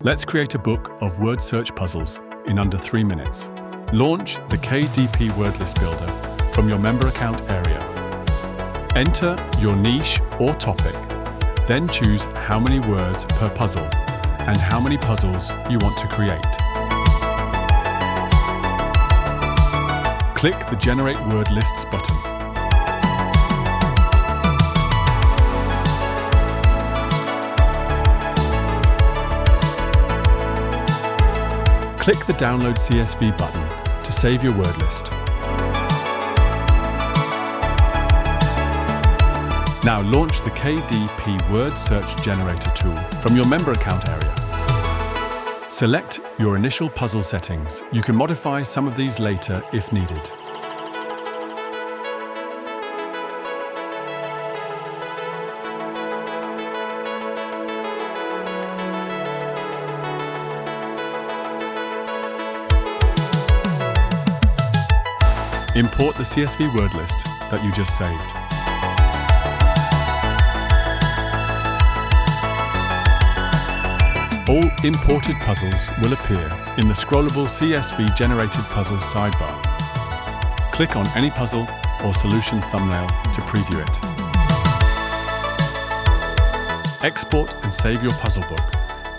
Let's create a book of word search puzzles in under 3 minutes. Launch the KDP Word List Builder from your member account area. Enter your niche or topic, then choose how many words per puzzle and how many puzzles you want to create. Click the Generate Word Lists button. Click the Download CSV button to save your word list. Now launch the KDP Word Search Generator tool from your member account area. Select your initial puzzle settings. You can modify some of these later if needed. Import the CSV word list that you just saved. All imported puzzles will appear in the scrollable CSV Generated Puzzles sidebar. Click on any puzzle or solution thumbnail to preview it. Export and save your puzzle book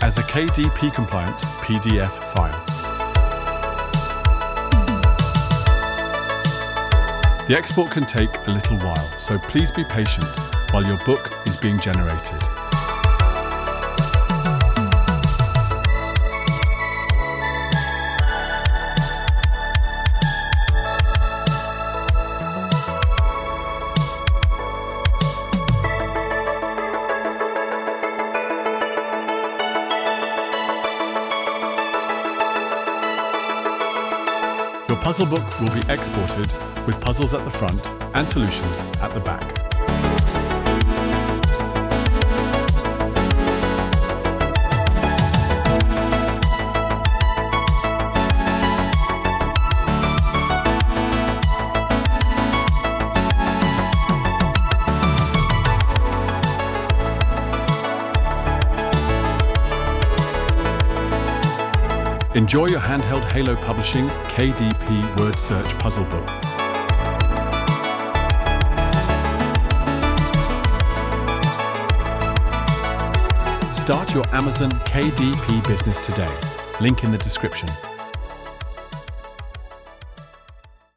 as a KDP-compliant PDF file. The export can take a little while, so please be patient while your book is being generated. Your puzzle book will be exported with puzzles at the front and solutions at the back. Enjoy your handheld Halo Publishing KDP Word Search Puzzle Book. Start your Amazon KDP business today. Link in the description.